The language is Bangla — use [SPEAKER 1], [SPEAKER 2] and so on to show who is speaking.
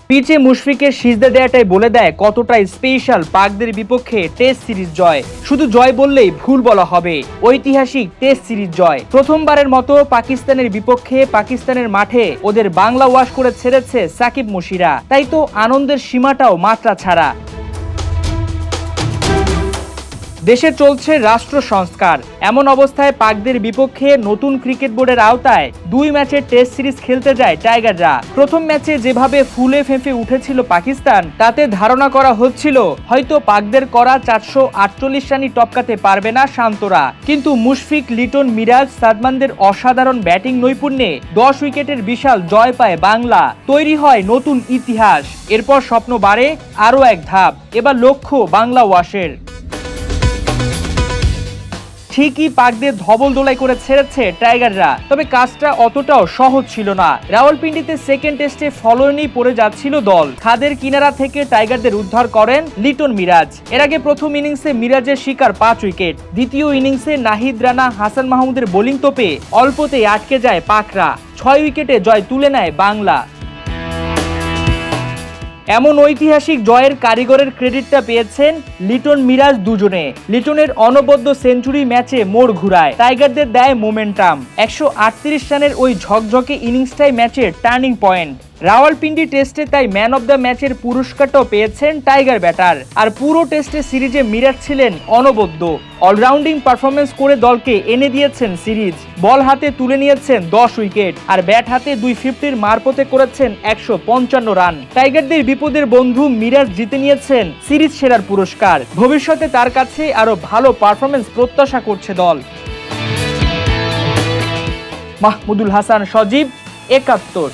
[SPEAKER 1] পিচে মুশফিকের সিজদা দেয়াটাই বলে দেয় কতটা স্পেশাল পাকদের বিপক্ষে টেস্ট সিরিজ জয়। শুধু জয় বললেই ভুল বলা হবে, ঐতিহাসিক টেস্ট সিরিজ জয়। প্রথমবারের মতো পাকিস্তানের বিপক্ষে পাকিস্তানের মাঠে ওদের বাংলা ওয়াশ করে ছেড়েছে সাকিব মুশিরা, তাই তো আনন্দের সীমাটাও মাত্রা ছাড়া। দেশে চলছে রাষ্ট্র সংস্কার, এমন অবস্থায় পাকদের বিপক্ষে নতুন ক্রিকেট বোর্ডের আওতায় 2 ম্যাচের টেস্ট সিরিজ খেলতে যায় টাইগাররা। প্রথম ম্যাচে যেভাবে ফুলে ফেঁপে উঠেছিল পাকিস্তান, তাতে ধারণা করা হচ্ছিল হয়তো পাকদের করা 448 রানই টপকাতে পারবে না শান্তরা। কিন্তু মুশফিক, লিটন, মিরাজ, সাদমানদের অসাধারণ ব্যাটিং নৈপুণ্যে 10 উইকেটের বিশাল জয় পায় বাংলা। তৈরি হয় নতুন ইতিহাস। এরপর স্বপ্ন বাড়ে আরও এক ধাপ, এবার লক্ষ্য বাংলা ওয়াশের। ঠিকই পাকদের ধবল দোলাই করে ছেড়েছে টাইগাররা, তবে কাজটা অতটাও সহজ ছিল না। রাওয়ালপিন্ডিতে সেকেন্ড টেস্টে ফলোয়নেই পড়ে যাচ্ছিল দল। খাদের কিনারা থেকে টাইগারদের উদ্ধার করেন লিটন, মিরাজ। এর আগে প্রথম ইনিংসে মিরাজের শিকার 5 উইকেট। দ্বিতীয় ইনিংসে নাহিদ রানা, হাসান মাহমুদের বোলিং তোপে অল্পতেই আটকে যায় পাকরা। 6 উইকেটে জয় তুলে নেয় বাংলা। এমন ঐতিহাসিক জয়ের কারিগরের ক্রেডিটটা পেয়েছেন লিটন, মিরাজ দুজনে। লিটনের অনবদ্য সেঞ্চুরি ম্যাচে মোড় ঘুরায়, টাইগারদের দেয় মোমেন্টাম। 138 রানের ওই ঝকঝকে ইনিংসটাই ম্যাচের টার্নিং পয়েন্ট। রাওয়ালপিন্ডি টেস্টে তাই ম্যান অব দ্য ম্যাচের পুরস্কারটাও পেয়েছেন টাইগার ব্যাটার। আর পুরো টেস্টে সিরিজে মিরাজ ছিলেন অনবদ্য। অলরাউন্ডিং পারফরমেন্স করে দলকে এনে দিয়েছেন সিরিজ। বল হাতে তুলে নিয়েছেন 10 উইকেট, আর ব্যাট হাতে 250-র মারপথে করেছেন 155 রান। টাইগারদের বিপদের বন্ধু মিরাজ জিতে নিয়েছেন সিরিজ সেরার পুরস্কার। ভবিষ্যতে তার কাছে আরো ভালো পারফরমেন্স প্রত্যাশা করছে দল। মাহমুদুল হাসান, সজীব, 71।